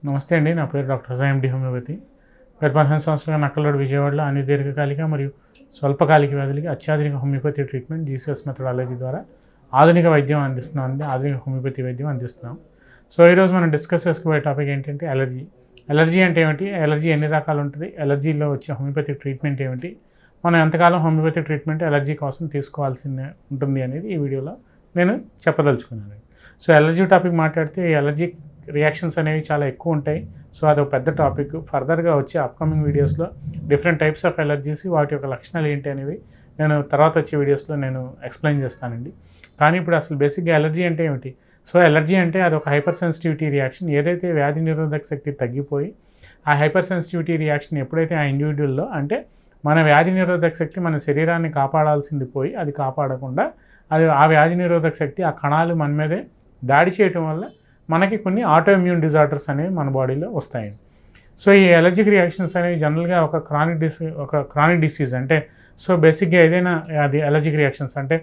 నమస్తే అండి. నా పేరు డాక్టర్ హజాయం డి హోమియోపతి. గత 15 సంవత్సరాలుగా నక్కలలోడ్ విజయవాడలో అన్ని దీర్ఘకాలిక మరియు స్వల్పకాలిక వ్యాధులకి అత్యాధునిక హోమియోపతి ట్రీట్మెంట్ జీసీఎస్ మెథడాలజీ ద్వారా ఆధునిక వైద్యం అందిస్తున్నాం అండి. ఆధునిక హోమియోపతి వైద్యం అందిస్తున్నాం. సో ఈరోజు మనం డిస్కస్ చేసుకోబోయే టాపిక్ ఏంటంటే ఎలర్జీ. ఎలర్జీ అంటే ఏమిటి, ఎలర్జీ ఎన్ని రకాలు ఉంటుంది, ఎలర్జీలో వచ్చే హోమియోపతి ట్రీట్మెంట్ ఏమిటి, మనం ఎంతకాలం హోమియోపతి ట్రీట్మెంట్ ఎలర్జీ కోసం తీసుకోవాల్సి ఉంటుంది అనేది ఈ వీడియోలో నేను చెప్పదలుచుకున్నాను. సో ఎలర్జీ టాపిక్ మాట్లాడితే ఎలర్జీ రియాక్షన్స్ అనేవి చాలా ఎక్కువ ఉంటాయి. సో అదొక పెద్ద టాపిక్. ఫర్దర్గా వచ్చే అప్కమింగ్ వీడియోస్లో డిఫరెంట్ టైప్స్ ఆఫ్ ఎలర్జీస్, వాటి యొక్క లక్షణాలు ఏంటి అనేవి నేను తర్వాత వచ్చే వీడియోస్లో నేను ఎక్స్ప్లెయిన్ చేస్తానండి. కానీ ఇప్పుడు అసలు బేసిక్గా ఎలర్జీ అంటే ఏమిటి? సో ఎలర్జీ అంటే అదొక హైపర్ సెన్సిటివిటీ రియాక్షన్. ఏదైతే వ్యాధి నిరోధక శక్తి తగ్గిపోయి ఆ హైపర్ సెన్సిటివిటీ రియాక్షన్ ఎప్పుడైతే ఆ ఇండివిజువల్లో, అంటే మన వ్యాధి నిరోధక శక్తి మన శరీరాన్ని కాపాడాల్సింది పోయి అది కాపాడకుండా అది ఆ వ్యాధి నిరోధక శక్తి ఆ కణాలు మన మీదే దాడి చేయటం వల్ల మనకి కొన్ని ఆటో ఇమ్యూన్ డిజార్డర్స్ అనేవి మన బాడీలో వస్తాయి. సో ఈ ఎలర్జిక్ రియాక్షన్స్ అనేవి జనరల్గా ఒక క్రానిక్ డిసీజ్ అంటే, సో బేసిక్గా ఏదైనా అది ఎలర్జిక్ రియాక్షన్స్ అంటే,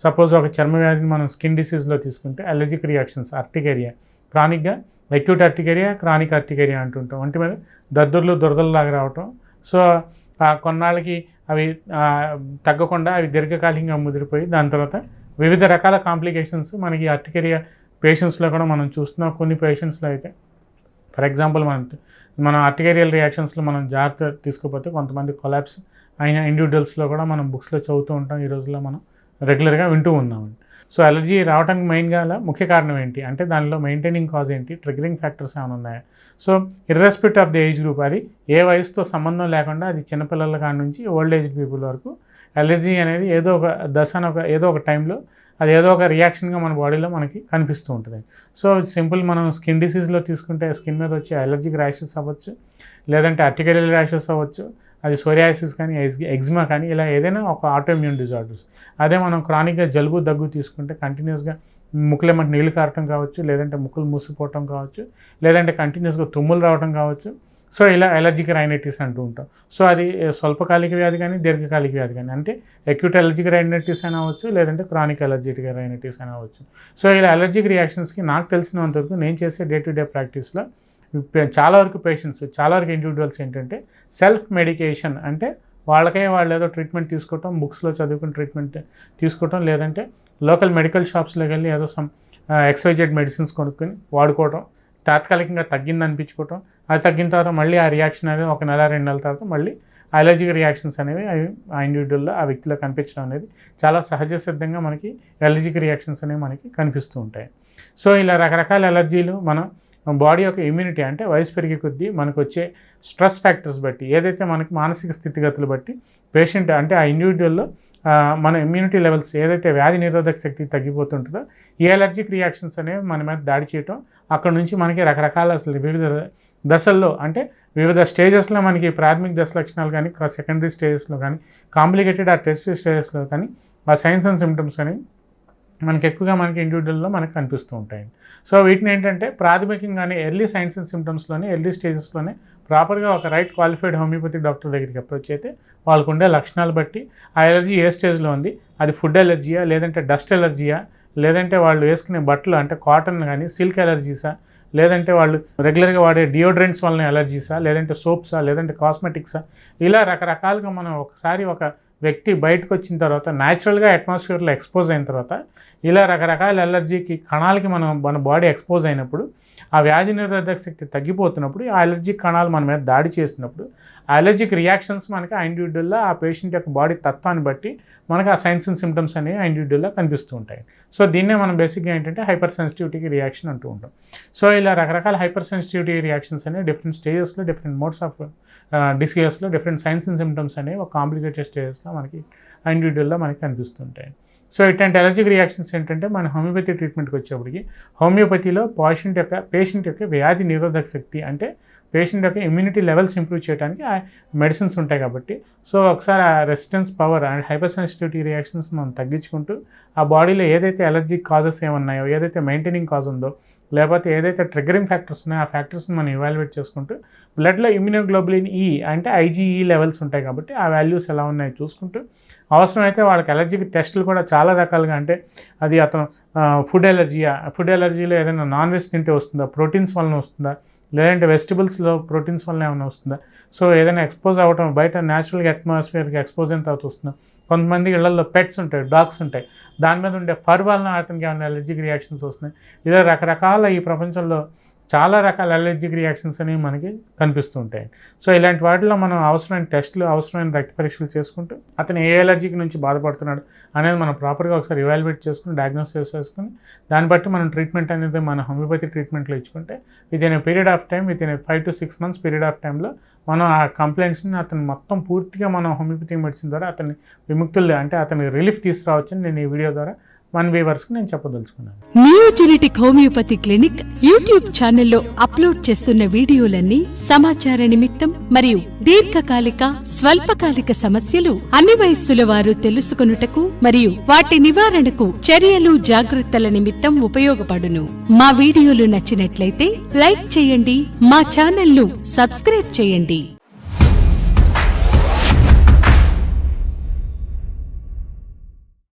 సపోజ్ ఒక చర్మ వ్యాధిని మనం స్కిన్ డిసీజ్లో తీసుకుంటే ఎలర్జిక్ రియాక్షన్స్ అర్టికేరియా, క్రానిక్గా అక్యూట్ అర్టికేరియా, క్రానిక్ అర్టికేరియా అంటుంటాం. వంటి మీద దురదల్లాగా రావటం. సో కొన్నాళ్ళకి అవి తగ్గకుండా అవి దీర్ఘకాలికంగా ముదిరిపోయి దాని తర్వాత వివిధ రకాల కాంప్లికేషన్స్ మనకి అర్టికేరియా పేషెంట్స్లో కూడా మనం చూస్తున్నాం. కొన్ని పేషెంట్స్లో అయితే ఫర్ ఎగ్జాంపుల్ మన అర్టికేరియల్ రియాక్షన్స్లో మనం జాగ్రత్త తీసుకోకపోతే కొంతమంది కొలాప్స్ అయిన ఇండివిజువల్స్లో కూడా మనం బుక్స్లో చదువుతూ ఉంటాం. ఈ రోజుల్లో మనం రెగ్యులర్గా వింటూ ఉన్నామండి. సో ఎలర్జీ రావడానికి మెయిన్గా ముఖ్య కారణం ఏంటి అంటే, దానిలో మెయింటైనింగ్ కాజ్ ఏంటి, ట్రిగరింగ్ ఫ్యాక్టర్స్ ఏమైనా ఉన్నాయా? So irrespective of the age group, అది ఏ వయసుతో సంబంధం లేకుండా, అది చిన్నపిల్లల కాడి నుంచి ఓల్డ్ ఏజ్ పీపుల్ వరకు ఎలర్జీ అనేది ఏదో ఒక ఏదో ఒక టైంలో అది ఏదో ఒక రియాక్షన్గా మన బాడీలో మనకి కనిపిస్తూ ఉంటుంది. సో సింపుల్ మనం స్కిన్ డిసీజ్లో తీసుకుంటే స్కిన్ మీద వచ్చే అలర్జిక్ ర్యాషెస్ అవ్వచ్చు, లేదంటే అర్టికేరియల్ ర్యాషెస్ అవ్వచ్చు, అది సోరియాసిస్ కానీ ఎగ్జిమా కానీ ఇలా ఏదైనా ఒక ఆటోఇమ్యూన్ డిజార్డర్స్. అదే మనం క్రానిక్గా జలుబు దగ్గు తీసుకుంటే కంటిన్యూస్గా ముక్కులేమంటే నీళ్ళు కారటం కావచ్చు, లేదంటే ముక్కులు మూసిపోవటం కావచ్చు, లేదంటే కంటిన్యూస్గా తుమ్ములు రావడం కావచ్చు. సో ఇలా ఎలర్జిక్ రైనైటిస్ అంటూ ఉంటాం. సో అది స్వల్పకాలిక వ్యాధి కానీ దీర్ఘకాలిక వ్యాధి కానీ, అంటే అక్యూట్ ఎలర్జిక్ రైనైటిస్ అయినా అవ్వచ్చు, లేదంటే క్రానిక్ ఎలర్జిక్ రైనైటిస్ అయినా అవ్వచ్చు. సో ఇలా ఎలర్జిక్ రియాక్షన్స్కి నాకు తెలిసినంతవరకు నేను చేసే డే టు డే ప్రాక్టీస్లో చాలా వరకు పేషెంట్స్, చాలా వరకు ఇండివిజువల్స్ ఏంటంటే సెల్ఫ్ మెడికేషన్, అంటే వాళ్ళు ఏదో ట్రీట్మెంట్ తీసుకోవటం, బుక్స్లో చదువుకుని ట్రీట్మెంట్ తీసుకోవటం, లేదంటే లోకల్ మెడికల్ షాప్స్లోకి వెళ్ళి ఏదో XYZ మెడిసిన్స్ కొనుక్కొని వాడుకోవటం, తాత్కాలికంగా తగ్గింది అనిపించుకోవటం, అది తగ్గిన తర్వాత మళ్ళీ ఆ రియాక్షన్ అనేది ఒక నెల 2 నెలల తర్వాత మళ్ళీ అలర్జిక్ రియాక్షన్స్ అనేవి ఆ ఇండివిజువల్లో ఆ వ్యక్తిలో కనిపించడం అనేది చాలా సహజ సిద్ధంగా మనకి ఎలర్జిక్ రియాక్షన్స్ అనేవి మనకి కనిపిస్తూ ఉంటాయి. సో ఇలా రకరకాల ఎలర్జీలు మన బాడీ యొక్క ఇమ్యూనిటీ, అంటే వయసు పెరిగే కొద్దీ మనకు వచ్చే స్ట్రెస్ ఫ్యాక్టర్స్ బట్టి, ఏదైతే మనకి మానసిక స్థితిగతులు బట్టి పేషెంట్ అంటే ఆ ఇండివిజువల్లో మన ఇమ్యూనిటీ లెవెల్స్ ఏదైతే వ్యాధి నిరోధక శక్తి తగ్గిపోతుంటుందో ఈ ఎలర్జిక్ రియాక్షన్స్ అనేవి మన మీద దాడి చేయటం, అక్కడ నుంచి మనకి రకరకాల అసలు వివిధ దశల్లో, అంటే వివిధ స్టేజెస్లో మనకి ప్రాథమిక దశ లక్షణాలు కానీ, సెకండరీ స్టేజెస్లో కానీ, కాంప్లికేటెడ్ ఆ టెర్షియరీ స్టేజెస్లో కానీ ఆ సైన్స్ అండ్ సిమ్టమ్స్ అని మనకి ఎక్కువగా మనకి ఇండివిజువల్లో మనకు కనిపిస్తూ ఉంటాయి. సో వీటిని ఏంటంటే ప్రాథమికంగానే ఎర్లీ సైన్స్ అండ్ సిమ్టమ్స్లోనే, ఎర్లీ స్టేజెస్లోనే ప్రాపర్గా ఒక రైట్ క్వాలిఫైడ్ హోమియోపతి డాక్టర్ దగ్గరికి అప్రోచ్ అయితే వాళ్ళకు ఉండే లక్షణాలు బట్టి ఆ ఎలర్జీ ఏ స్టేజ్లో ఉంది, అది ఫుడ్ ఎలర్జీయా, లేదంటే డస్ట్ ఎలర్జీయా, లేదంటే వాళ్ళు వేసుకునే బట్టలు అంటే కాటన్ కానీ సిల్క్ ఎలర్జీసా, లేదంటే వాళ్ళు రెగ్యులర్గా వాడే డియోడ్రెంట్స్ వలన ఎలర్జీసా, లేదంటే సోప్సా, లేదంటే కాస్మెటిక్సా, ఇలా రకరకాలుగా మనం ఒకసారి ఒక వ్యక్తి బయటకు వచ్చిన తర్వాత న్యాచురల్గా అట్మాస్ఫియర్లో ఎక్స్పోజ్ అయిన తర్వాత ఇలా రకరకాల ఎలర్జీకి కణాలకి మన బాడీ ఎక్స్పోజ్ అయినప్పుడు, ఆ వ్యాధి నిరోధక శక్తి తగ్గిపోతున్నప్పుడు, ఆ అలర్జిక్ కణాలు మన మీద దాడి చేసినప్పుడు ఆ అలర్జిక్ రియాక్షన్స్ మనకి ఆ ఇండివిజువల్లో ఆ పేషెంట్ యొక్క బాడీ తత్వాన్ని బట్టి మనకి ఆ సైన్స్ అండ్ సిమ్టమ్స్ అనేవి ఆ ఇండివిజువల్లో కనిపిస్తూ ఉంటాయి. సో దీన్నే మనం బేసిక్గా ఏంటంటే హైపర్ సెన్సిటివిటీకి రియాక్షన్ అంటూ ఉంటాం. సో ఇలా రకరకాల హైపర్ సెన్సిటివిటీ రియాక్షన్స్ అనేవి డిఫరెంట్ స్టేజెస్లో, డిఫరెంట్ మోడ్స్ ఆఫ్ డిసీజెస్లో, డిఫరెంట్ సైన్స్ అండ్ సిమ్టమ్స్ అనేవి ఒక కాంప్లికేటెడ్ స్టేజెస్లో మనకి ఆ ఇండివిజువల్లో మనకి కనిపిస్తుంటాయి. సో ఇట్లాంటి ఎలర్జిక్ రియాక్షన్స్ ఏంటంటే మన హోమియోపతి ట్రీట్మెంట్కి వచ్చేప్పటికి హోమియోపతిలో పేషెంట్ యొక్క వ్యాధి నిరోధక శక్తి, అంటే పేషెంట్ యొక్క ఇమ్యూనిటీ లెవెల్స్ ఇంప్రూవ్ చేయడానికి ఆ మెడిసిన్స్ ఉంటాయి కాబట్టి, సో ఒకసారి ఆ resistance power and hyper sensitivity reactions మనం తగ్గించుకుంటూ ఆ బాడీలో ఏదైతే ఎలర్జిక్ కాజెస్ ఏమన్నాయో, ఏదైతే మెయింటైనింగ్ కాజ్ ఉందో, లేకపోతే ఏదైతే ట్రిగరింగ్ ఫ్యాక్టర్స్ ఉన్నాయో ఆ ఫ్యాక్టర్స్ని మనం ఇవాల్యుయేట్ చేసుకుంటూ బ్లడ్లో ఇమ్యూనోగ్లోబులిన్ ఈ అంటే IgE లెవెల్స్ ఉంటాయి కాబట్టి ఆ వాల్యూస్ ఎలా ఉన్నాయో చూసుకుంటూ, అవసరమైతే వాళ్ళకి ఎలర్జిక్ టెస్టులు కూడా చాలా రకాలుగా, అంటే అది అతను ఫుడ్ ఎలర్జీలో ఏదైనా నాన్ వెజ్ తింటే వస్తుందా, ప్రోటీన్స్ వలన వస్తుందా, లేదంటే వెజిటబుల్స్లో ప్రోటీన్స్ వల్ల ఏమైనా వస్తుందా, సో ఏదైనా ఎక్స్పోజ్ అవ్వటం బయట న్యాచురల్గా అట్మాస్ఫియర్కి ఎక్స్పోజ్ ఎంత అవుతుందా, కొంతమంది ఇళ్లలో పెట్స్ ఉంటాయి, డాగ్స్ ఉంటాయి, దాని మీద ఉండే ఫర్ వలన అతనికి ఏమైనా అలర్జిక్ రియాక్షన్స్ వస్తున్నాయి. ఇలా రకరకాల ఈ ప్రపంచంలో చాలా రకాల అలర్జిక్ రియాక్షన్స్ అనేవి మనకి కనిపిస్తూ ఉంటాయి. సో ఇలాంటి వాటిలో మనం అవసరమైన టెస్టులు, అవసరమైన రక్త పరీక్షలు చేసుకుంటూ అతను ఏ అలర్జీకి నుంచి బాధపడుతున్నాడు అనేది మనం ప్రాపర్గా ఒకసారి ఇవాల్యుయేట్ చేసుకుని డయాగ్నోసిస్ చేసుకుని దాన్ని బట్టి మనం ట్రీట్మెంట్ అనేది మన హోమియోపతి ట్రీట్మెంట్లో ఇచ్చుకుంటే within a period of time, within A 5 to 6 months period of టైంలో మనం ఆ కంప్లైంట్స్ని అతను మొత్తం పూర్తిగా మనం హోమియోపతి మెడిసిన్ ద్వారా అతన్ని విముక్తులు అంటే అతనికి రిలీఫ్ తీసుకురావచ్చని నేను ఈ వీడియో ద్వారా మన వ్యూవర్స్కి నేను చెప్పదలుచుకున్నాను. నియోజెనెటిక్ హోమియోపతి క్లినిక్ యూట్యూబ్ ఛానల్లో అప్లోడ్ చేస్తున్న వీడియోలన్నీ సమాచార నిమిత్తం మరియు దీర్ఘకాలిక స్వల్పకాలిక సమస్యలు అన్ని వయస్సుల వారు తెలుసుకొనుటకు మరియు వాటి నివారణకు చర్యలు జాగ్రత్తల నిమిత్తం ఉపయోగపడును. మా వీడియోలు నచ్చినట్లయితే లైక్ చేయండి, మా ఛానల్ను సబ్స్క్రైబ్ చేయండి.